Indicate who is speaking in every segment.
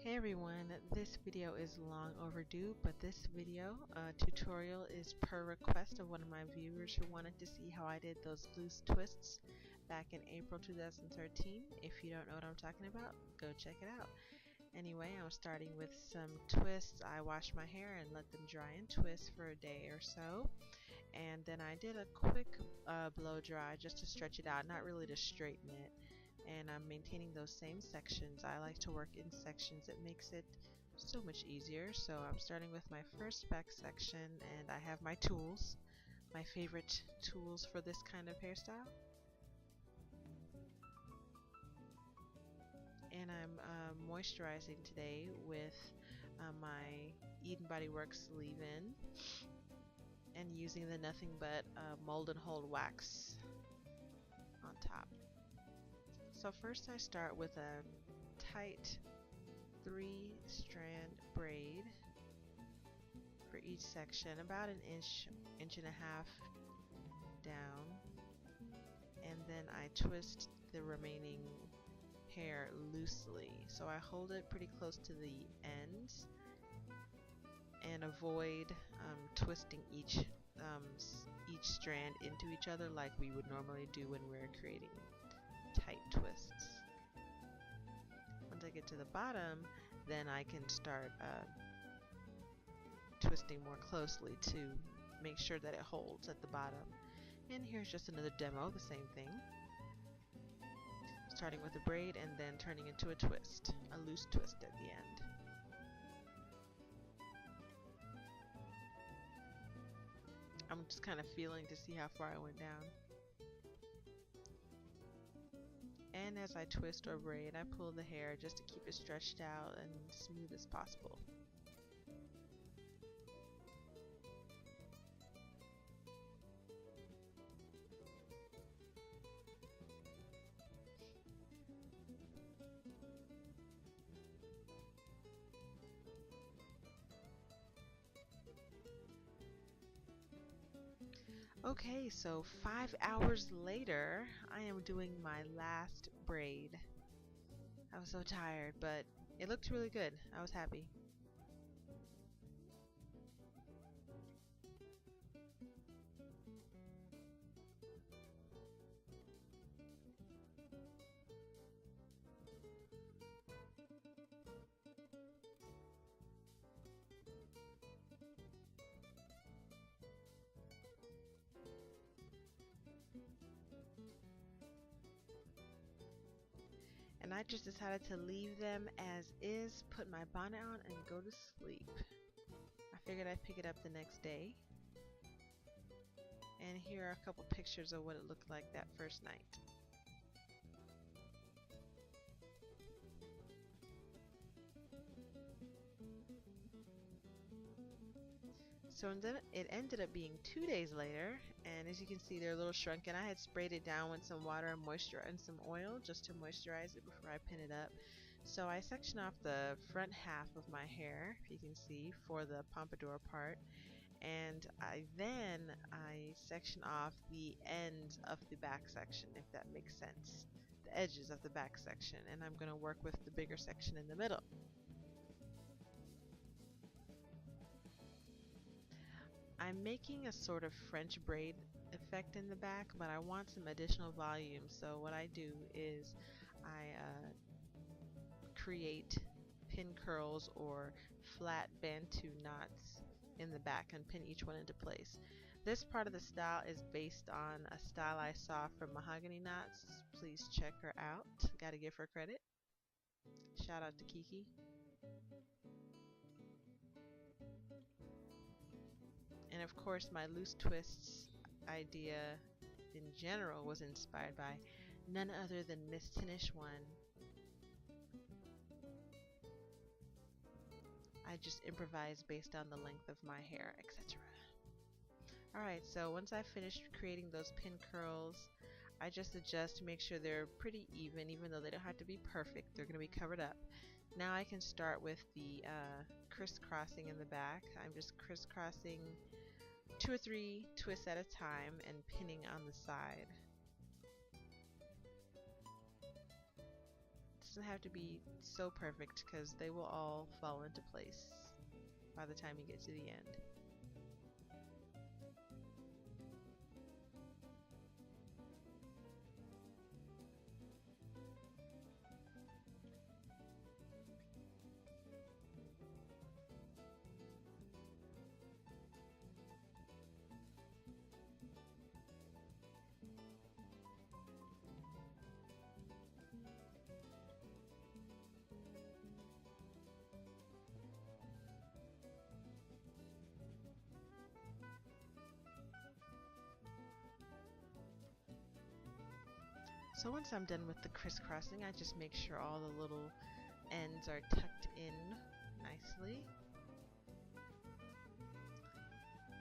Speaker 1: Hey everyone, this video is long overdue, but this video tutorial is per request of one of my viewers who wanted to see how I did those loose twists back in April 2013. If you don't know what I'm talking about, go check it out. Anyway, I'm starting with some twists. I washed my hair and let them dry and twist for a day or so, and then I did a quick blow dry just to stretch it out, not really to straighten it. And I'm maintaining those same sections. I like to work in sections. It makes it so much easier. So I'm starting with my first back section, and I have my tools, my favorite tools for this kind of hairstyle. And I'm moisturizing today with my Eden Body Works leave-in and using the Nothing But Mold and Hold wax on top. So first I start with a tight 3-strand braid for each section, about an inch and a half down, and then I twist the remaining hair loosely. So I hold it pretty close to the ends and avoid twisting each strand into each other like we would normally do when we're creating tight twists. Once I get to the bottom, then I can start twisting more closely to make sure that it holds at the bottom. And here's just another demo, the same thing. Starting with a braid and then turning into a twist, a loose twist at the end. I'm just kind of feeling to see how far I went down. And as I twist or braid, I pull the hair just to keep it stretched out and smooth as possible. Okay, so 5 hours later, I am doing my last braid. I was so tired, but it looked really good. I was happy. And I just decided to leave them as is, put my bonnet on, and go to sleep. I figured I'd pick it up the next day. And here are a couple pictures of what it looked like that first night. So then it ended up being 2 days later, and as you can see, they're a little shrunken. I had sprayed it down with some water and moisture and some oil just to moisturize it before I pin it up. So I section off the front half of my hair, if you can see, for the pompadour part, and I section off the ends of the back section, if that makes sense, the edges of the back section, and I'm going to work with the bigger section in the middle. I'm making a sort of French braid effect in the back, but I want some additional volume, so what I do is I create pin curls or flat bantu knots in the back and pin each one into place. This part of the style is based on a style I saw from Mahogany Knots. Please check her out. Gotta give her credit. Shout out to Kiki. And of course, my loose twists idea in general was inspired by none other than Miss Tinish One. I just improvised based on the length of my hair, etc. Alright, so once I finished creating those pin curls, I just adjust to make sure they're pretty even though they don't have to be perfect. They're going to be covered up. Now I can start with the crisscrossing in the back. I'm just crisscrossing 2 or 3 twists at a time and pinning on the side. doesn't have to be so perfect because they will all fall into place by the time you get to the end. So once I'm done with the crisscrossing, I just make sure all the little ends are tucked in nicely.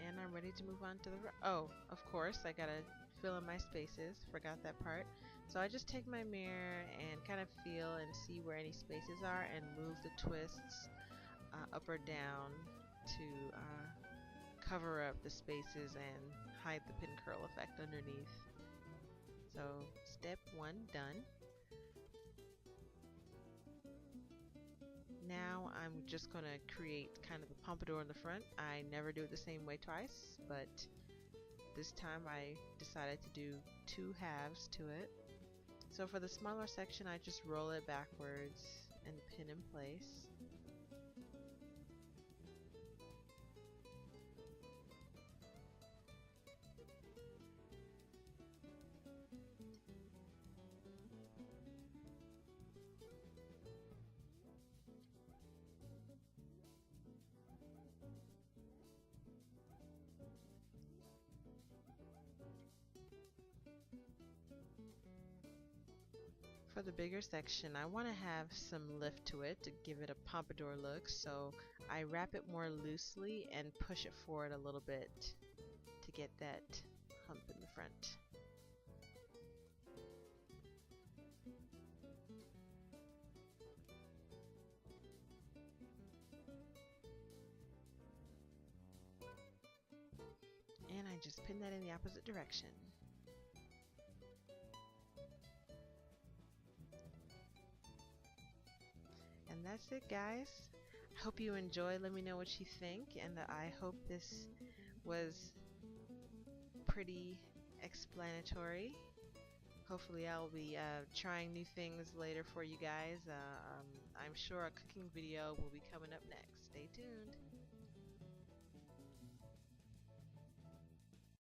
Speaker 1: And I'm ready to move on to the oh, of course, I gotta fill in my spaces. Forgot that part. So I just take my mirror and kind of feel and see where any spaces are and move the twists up or down to cover up the spaces and hide the pin curl effect underneath. So step 1 done. Now I'm just going to create kind of a pompadour in the front. I never do it the same way twice, but this time I decided to do 2 halves to it. So for the smaller section, I just roll it backwards and pin in place. For the bigger section, I want to have some lift to it to give it a pompadour look, so I wrap it more loosely and push it forward a little bit to get that hump in the front. And I just pin that in the opposite direction. And that's it, guys. I hope you enjoy. Let me know what you think, and I hope this was pretty explanatory. Hopefully I'll be trying new things later for you guys. I'm sure a cooking video will be coming up next. Stay tuned.